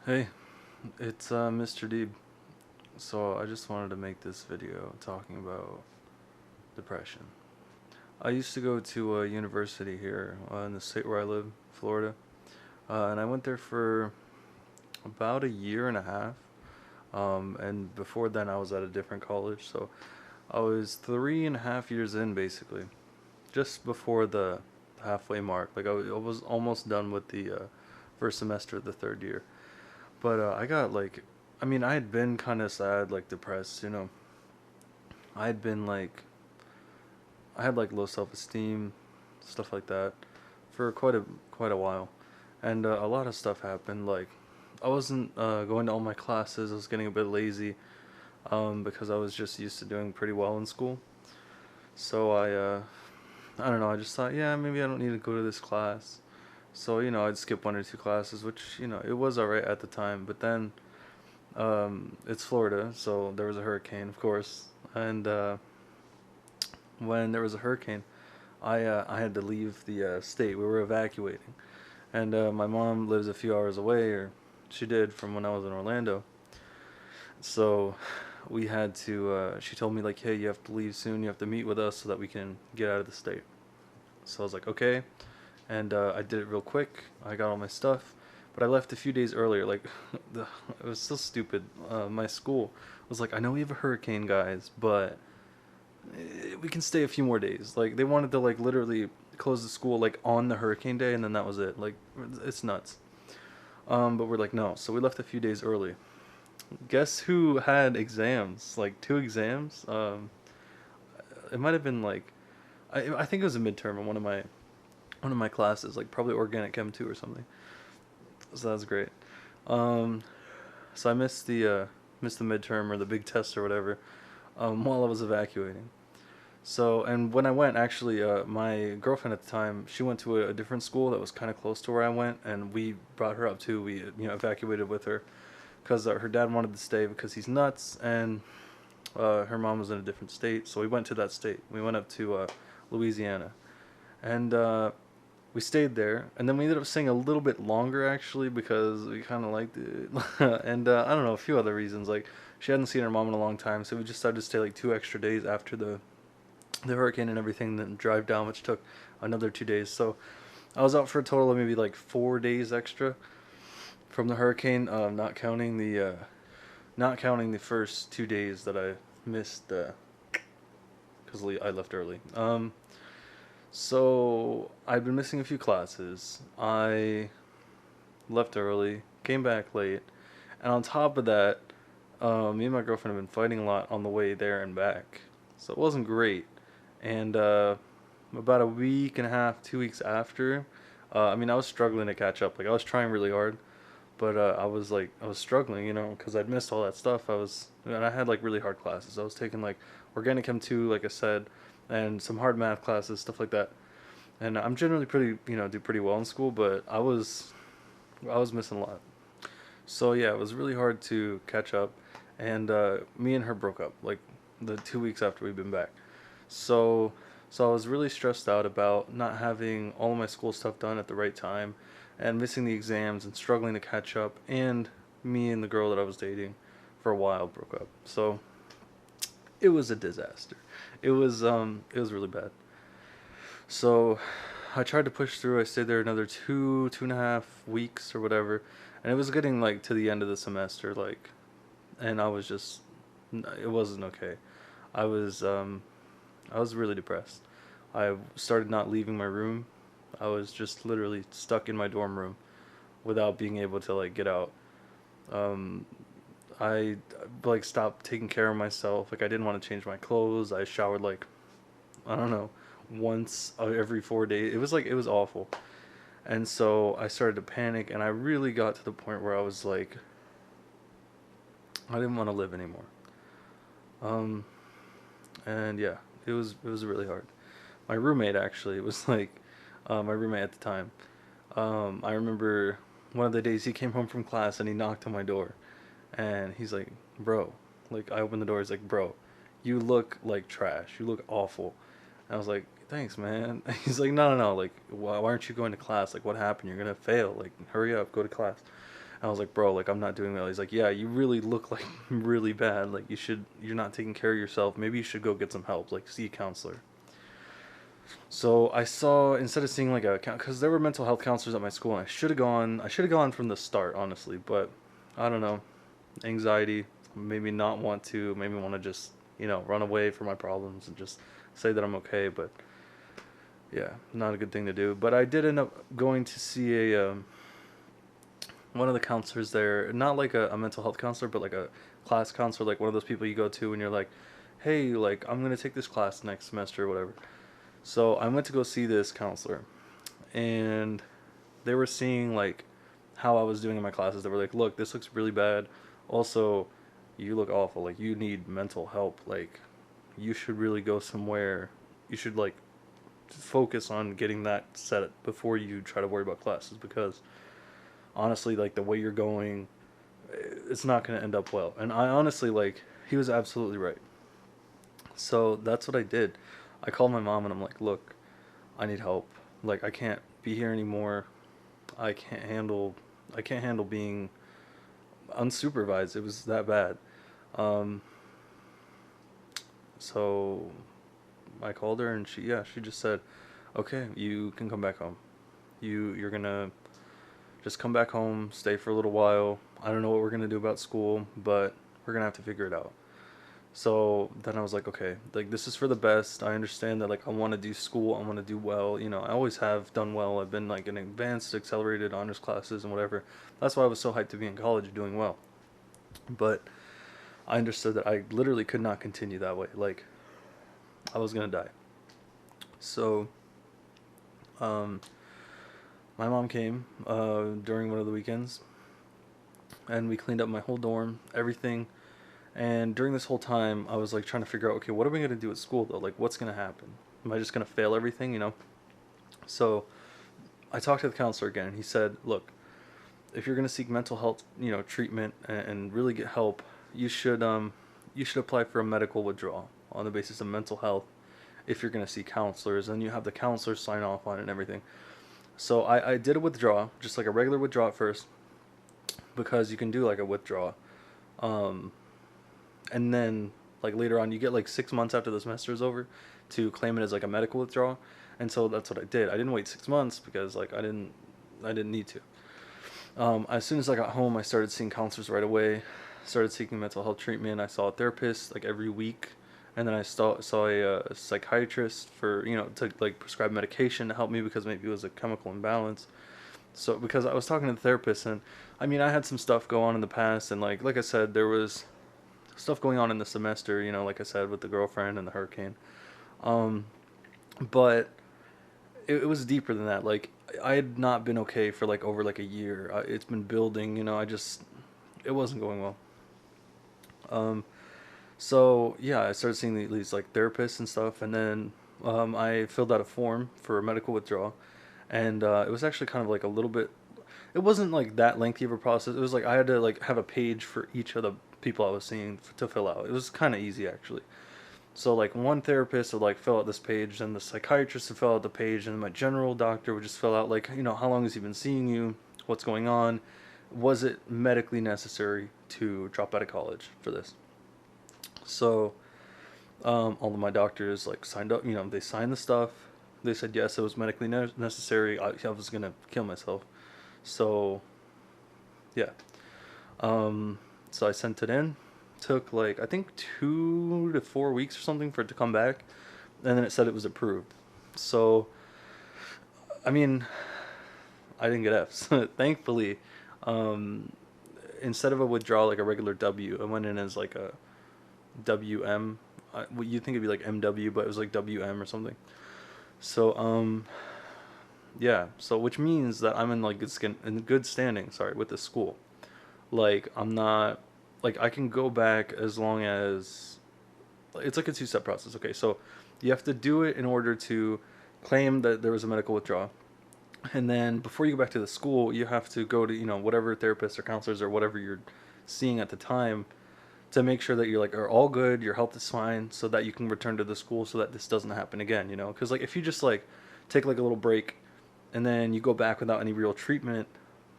Hey, it's Mr. Deeb. So I just wanted to make this video talking about depression. I used to go to a university here in the state where I live, Florida, and I went there for about a year and a half. And before then, I was at a different college, so I was 3.5 years in basically, just before the halfway mark. Like I was almost done with the first semester of the third year. But I got like, I mean, I had been kind of sad, like depressed, you know. I had been like, I had like low self-esteem, stuff like that, for quite a while, and a lot of stuff happened. Like, I wasn't going to all my classes. I was getting a bit lazy, because I was just used to doing pretty well in school. So I don't know. I just thought, yeah, maybe I don't need to go to this class. So I'd skip 1 or 2 classes, which it was alright at the time. But then it's Florida, so there was a hurricane, of course, and when there was a hurricane, I had to leave the state. We were evacuating, and my mom lives a few hours away, or she did from when I was in Orlando. So we had to. She told me like, hey, you have to leave soon. You have to meet with us so that we can get out of the state. So I was like, okay, and I did it real quick. I got all my stuff, but I left a few days earlier. Like, it was so stupid. My school was like, I know we have a hurricane, guys, but we can stay a few more days. Like, they wanted to like literally close the school like on the hurricane day, and then that was it. Like, it's nuts. But we're like, no. So we left a few days early. Guess who had exams? Like two exams. It might have been like, I think it was a midterm in one of my classes, like probably organic chem 2 or something. So that was great. Um, so I missed the midterm or the big test or whatever, while I was evacuating. So, and when I went, actually, my girlfriend at the time, she went to a different school that was kind of close to where I went, and we brought her up too. We evacuated with her because her dad wanted to stay because he's nuts, and her mom was in a different state, so we went to that state. We went up to Louisiana, and we stayed there, and then we ended up staying a little bit longer actually because we kind of liked it, and I don't know, a few other reasons. Like, she hadn't seen her mom in a long time, so we just decided to stay like 2 extra days after the hurricane and everything, then drive down, which took another 2 days. So I was out for a total of maybe like 4 days extra from the hurricane, not counting the first 2 days that I missed because I left early. So I'd been missing a few classes. I left early, came back late, and on top of that, me and my girlfriend have been fighting a lot on the way there and back. So it wasn't great. And about a week and a half, 2 weeks after, I mean, I was struggling to catch up. Like, I was trying really hard, but I was struggling, because I'd missed all that stuff. And I had like really hard classes. I was taking like organic chem 2, like I said, and some hard math classes, stuff like that. And I'm generally pretty, do pretty well in school, but I was missing a lot. So yeah, it was really hard to catch up, and me and her broke up like the 2 weeks after we'd been back. So so I was really stressed out about not having all of my school stuff done at the right time, and missing the exams and struggling to catch up. And me and the girl that I was dating for a while broke up. So it was a disaster. It was really bad. So I tried to push through. I stayed there another 2.5 weeks or whatever, and it was getting like to the end of the semester, like, and I was just, it wasn't okay. I was um, I was really depressed. I started not leaving my room. I was just literally stuck in my dorm room without being able to like get out. Um, I like stopped taking care of myself. Like, I didn't want to change my clothes. I showered like, I don't know, once every 4 days. It was awful. And so I started to panic, and I really got to the point where I was like, I didn't want to live anymore. Um, and yeah, it was really hard. My roommate actually was like, my roommate at the time. I remember one of the days he came home from class and he knocked on my door, and he's like, "Bro," like, I opened the door. He's like, "Bro, you look like trash. You look awful." And I was like, "Thanks, man." He's like, "No, no, no. Like, why aren't you going to class? Like, what happened? You're gonna fail. Like, hurry up, go to class." I was like, bro, like I'm not doing well. He's like, yeah, you really look like really bad. Like you're not taking care of yourself. Maybe you should go get some help. Like see a counselor. So I saw instead of seeing like a because there were mental health counselors at my school, and I should have gone. I should have gone from the start, honestly. But I don't know, anxiety made me not want to. Made me want to just run away from my problems and just say that I'm okay. But yeah, not a good thing to do. But I did end up going to see a one of the counselors there, not like a mental health counselor, but like a class counselor, like one of those people you go to when you're like, hey, like I'm gonna take this class next semester or whatever. So I went to go see this counselor, and they were seeing like how I was doing in my classes. They were like, look, this looks really bad. Also, you look awful. Like you need mental help. Like you should really go somewhere. You should like focus on getting that set before you try to worry about classes, because honestly, like the way you're going, it's not going to end up well. And I honestly, like, he was absolutely right. So that's what I did. I called my mom and I'm like, look, I need help. Like I can't be here anymore. I can't handle being unsupervised. It was that bad. Um, so I called her and she just said, okay, you can come back home. You're gonna just come back home, stay for a little while. I don't know what we're gonna do about school, but we're gonna have to figure it out. So then I was like, okay, like this is for the best. I understand that like I want to do school, I want to do well. I always have done well. I've been like in advanced, accelerated honors classes and whatever. That's why I was so hyped to be in college doing well. But I understood that I literally could not continue that way. Like I was gonna die. So, um, my mom came during one of the weekends, and we cleaned up my whole dorm, everything. And during this whole time, I was like trying to figure out, okay, what are we gonna do at school though? Like, what's gonna happen? Am I just gonna fail everything? So I talked to the counselor again, and he said, look, if you're gonna seek mental health, treatment and really get help, you should apply for a medical withdrawal on the basis of mental health. If you're gonna see counselors, and you have the counselors sign off on it and everything. So I did a withdrawal, just like a regular withdrawal at first, because you can do like a withdrawal. Um, and then like later on, you get like 6 months after the semester is over to claim it as like a medical withdrawal. And so that's what I did. I didn't wait 6 months because like I didn't need to. As soon as I got home, I started seeing counselors right away. Started seeking mental health treatment. I saw a therapist like every week, and then I saw a psychiatrist for to like prescribe medication to help me because maybe it was a chemical imbalance. So because I was talking to the therapist, and I mean I had some stuff go on in the past, and like I said, there was stuff going on in the semester. Like I said, with the girlfriend and the hurricane. Um, but it was deeper than that. Like I had not been okay for like over like a year. It's been building. It wasn't going well. Um, so yeah, I started seeing these like therapists and stuff, and then I filled out a form for a medical withdrawal, and it was actually kind of like a little bit. It wasn't like that lengthy of a process. It was like I had to like have a page for each of the people I was seeing to fill out. It was kind of easy actually. So like one therapist would like fill out this page, and the psychiatrist would fill out the page, and my general doctor would just fill out like how long has he been seeing you, what's going on, was it medically necessary to drop out of college for this. So all of my doctors like signed up. They signed the stuff. They said yes, it was medically necessary. I was gonna kill myself. So yeah. So I sent it in. Took like I think 2 to 4 weeks or something for it to come back, and then it said it was approved. So I mean, I didn't get F's. Thankfully, um, instead of a withdrawal like a regular W, I went in as like a WM. Well, you'd think it'd be like MW, but it was like WM or something. So yeah. So which means that I'm in like in good standing. Sorry, with the school. Like I'm not like I can go back as long as it's like a two-step process. Okay, so you have to do it in order to claim that there was a medical withdrawal. And then before you go back to the school, you have to go to, whatever therapists or counselors or whatever you're seeing at the time to make sure that you're like are all good, your health is fine, so that you can return to the school so that this doesn't happen again. Because like if you just like take like a little break and then you go back without any real treatment,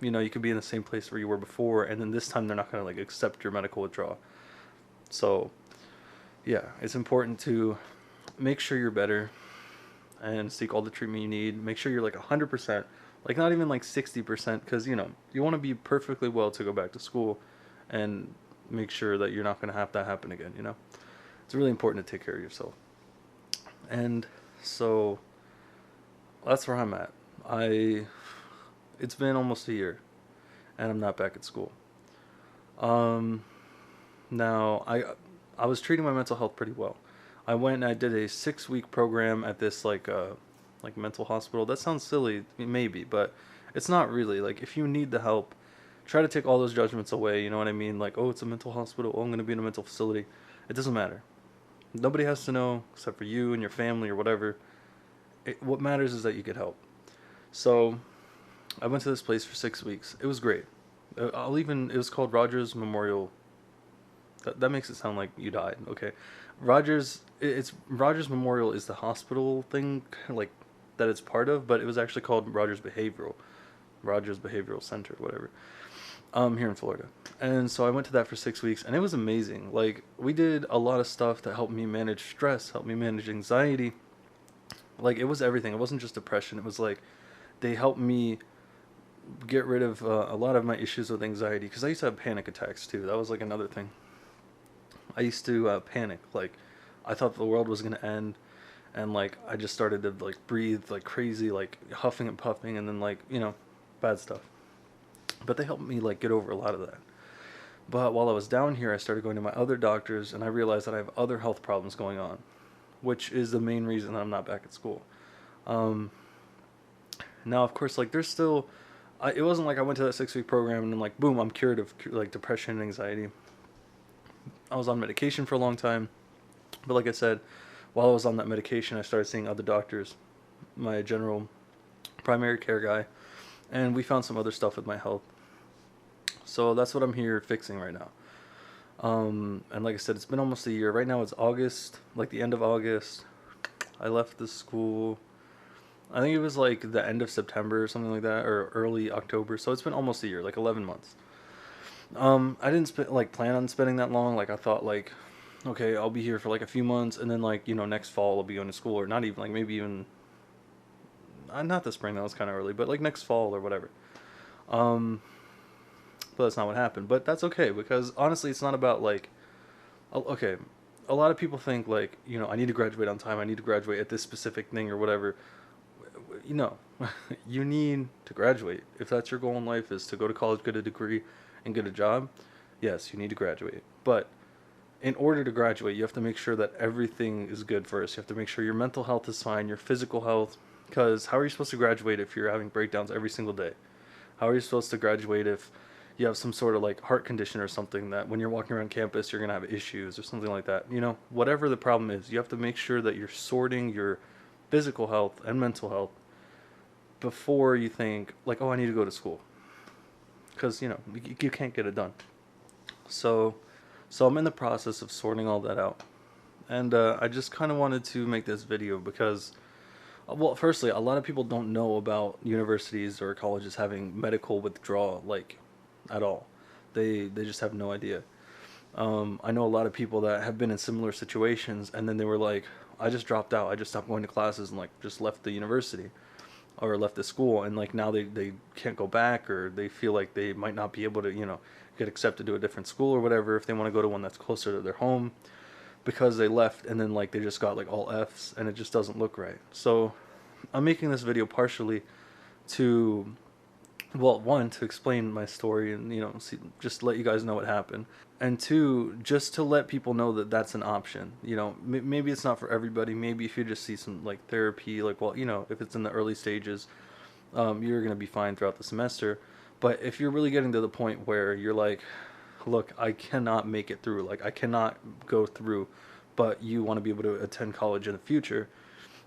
You know, you could be in the same place where you were before, and then this time they're not going to like accept your medical withdrawal. So yeah, it's important to make sure you're better and seek all the treatment you need. Make sure you're like 100%, like not even like 60%, because you know you want to be perfectly well to go back to school, and make sure that you're not going to have that happen again. You know, it's really important to take care of yourself. And so that's where I'm at. I It's been almost a year, and I'm not back at school. Um, Now I was treating my mental health pretty well. I went and I did a 6 week program at this like mental hospital. That sounds silly, maybe, but it's not really. Like if you need the help, try to take all those judgments away. You know what I mean? Like, oh, it's a mental hospital. Oh, I'm gonna be in a mental facility. It doesn't matter. Nobody has to know except for you and your family or whatever. What matters is that you get help. So I went to this place for 6 weeks. It was great. It was called Rogers Memorial. That makes it sound like you died. Okay, it's Rogers Memorial is the hospital thing, like that it's part of, but it was actually called Rogers Behavioral Center, whatever. Here in Florida, and so I went to that for 6 weeks, and it was amazing. Like we did a lot of stuff to help me manage stress, help me manage anxiety. Like it was everything. It wasn't just depression. It was like they helped me get rid of a lot of my issues with anxiety, because I used to have panic attacks too. That was like another thing. I used to panic. Like I thought the world was gonna end, and like I just started to like breathe like crazy, like huffing and puffing, and then like bad stuff. But they helped me like get over a lot of that. But while I was down here, I started going to my other doctors, and I realized that I have other health problems going on, which is the main reason that I'm not back at school. Um, Now, of course, like there's still, it wasn't like I went to that 6 week program and then like boom, I'm cured of like depression and anxiety. I was on medication for a long time, but like I said, while I was on that medication, I started seeing other doctors, my general primary care guy, and we found some other stuff with my health. So that's what I'm here fixing right now. And like I said, it's been almost a year. Right now it's August, like the end of August. I left the school. I think it was like the end of September or something like that, or early October. So it's been almost a year, like 11 months. I didn't plan on spending that long. Like I thought like, okay, I'll be here for like a few months, and then like next fall I'll be going to school, or not even like maybe even not this spring. That was kind of early, but like next fall or whatever. Um, but that's not what happened. But that's okay, because honestly, it's not about like, okay, a lot of people think like I need to graduate on time. I need to graduate at this specific thing or whatever. You need to graduate. If that's your goal in life, is to go to college, get a degree, and get a job, yes, you need to graduate. But in order to graduate, you have to make sure that everything is good first. You have to make sure your mental health is fine, your physical health, because how are you supposed to graduate if you're having breakdowns every single day? How are you supposed to graduate if you have some sort of like heart condition or something that when you're walking around campus you're going to have issues or something like that? Whatever the problem is, you have to make sure that you're sorting your physical health and mental health before you think like, oh, I need to go to school, because you can't get it done. So I'm in the process of sorting all that out, and I just kind of wanted to make this video because, well, firstly, a lot of people don't know about universities or colleges having medical withdrawal, like, at all. They just have no idea. I know a lot of people that have been in similar situations, and then they were like, I just dropped out, I just stopped going to classes and like just left the university or left the school, and like now they can't go back, or they feel like they might not be able to get accepted to a different school or whatever if they want to go to one that's closer to their home, because they left and then like they just got like all F's, and it just doesn't look right. So I'm making this video partially to, well, one, to explain my story and just let you guys know what happened, and two, just to let people know that that's an option. Maybe it's not for everybody. Maybe if you just see some like therapy, like, well, if it's in the early stages, you're gonna be fine throughout the semester. But if you're really getting to the point where you're like, look, I cannot make it through, like I cannot go through, but you want to be able to attend college in the future,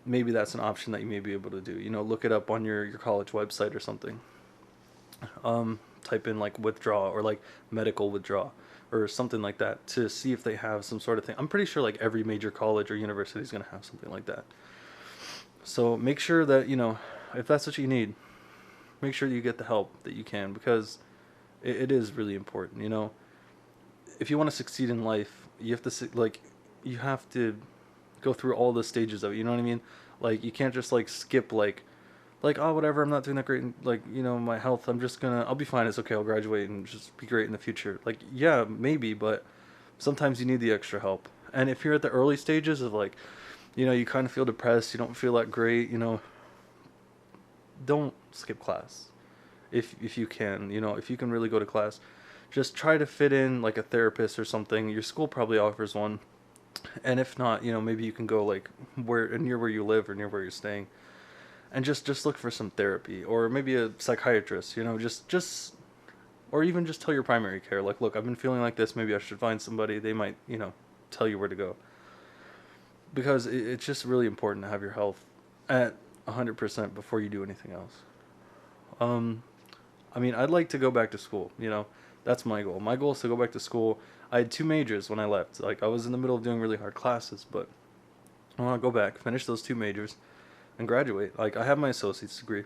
maybe that's an option that you may be able to do. Look it up on your college website or something. Type in like withdraw or like medical withdrawal or something like that to see if they have some sort of thing. I'm pretty sure like every major college or university is going to have something like that. So make sure that if that's what you need, make sure you get the help that you can, because it is really important. If you want to succeed in life, you have to you have to go through all the stages of it. You know what I mean? Like, you can't just like skip oh, whatever, I'm not doing that great in, my health, I'll be fine, it's okay, I'll graduate and just be great in the future. Like, yeah, maybe, but sometimes you need the extra help. And if you're at the early stages of you kind of feel depressed, you don't feel that great, don't skip class. If you can, if you can really go to class, just try to fit in like a therapist or something. Your school probably offers one. And if not, maybe you can go like near where you live or near where you're staying, and just look for some therapy, or maybe a psychiatrist, just or even just tell your primary care, like, look, I've been feeling like this, maybe I should find somebody. They might, tell you where to go, because it's just really important to have your health at 100% before you do anything else. I mean, I'd like to go back to school, that's my goal. My goal is to go back to school. I had 2 majors when I left. Like, I was in the middle of doing really hard classes, but I want to go back, finish those 2 majors, and graduate. Like, I have my associate's degree,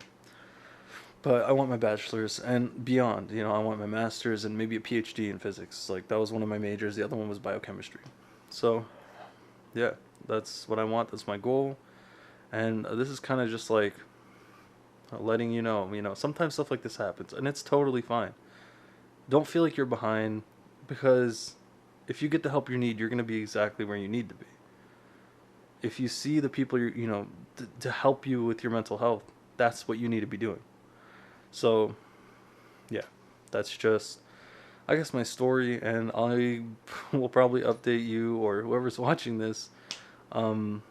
but I want my bachelor's and beyond. I want my master's and maybe a PhD in physics. Like, that was one of my majors. The other one was biochemistry. So, yeah, that's what I want. That's my goal. And this is kind of just like letting you know, sometimes stuff like this happens, and it's totally fine. Don't feel like you're behind, because if you get the help you need, you're going to be exactly where you need to be. If you see the people to help you with your mental health, that's what you need to be doing. So, yeah, that's just, I guess, my story, and I will probably update you or whoever's watching this to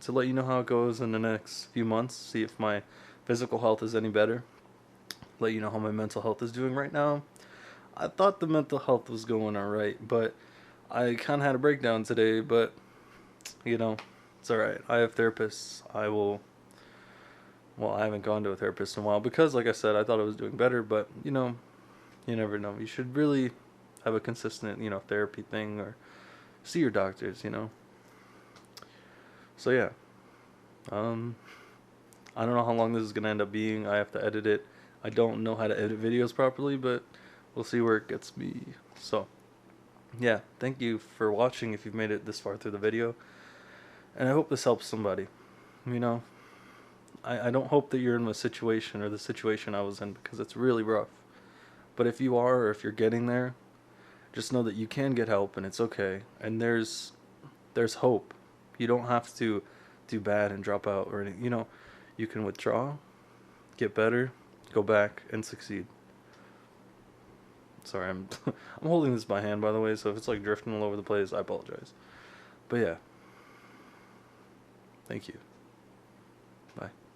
let you know how it goes in the next few months, see if my physical health is any better, let you know how my mental health is doing right now. I thought the mental health was going alright, but I kind of had a breakdown today, but, it's alright. I have therapists. I haven't gone to a therapist in a while because, like I said, I thought I was doing better, but, you never know. You should really have a consistent, therapy thing, or see your doctors, So, yeah. I don't know how long this is going to end up being. I have to edit it. I don't know how to edit videos properly, but we'll see where it gets me. So, yeah, thank you for watching if you've made it this far through the video. And I hope this helps somebody. I don't hope that you're in a situation or the situation I was in, because it's really rough. But if you are, or if you're getting there, just know that you can get help, and it's okay. And there's hope. You don't have to do bad and drop out or anything. You can withdraw, get better, go back, and succeed. Sorry, I'm I'm holding this by hand, by the way, so if it's like drifting all over the place, I apologize. But yeah, thank you.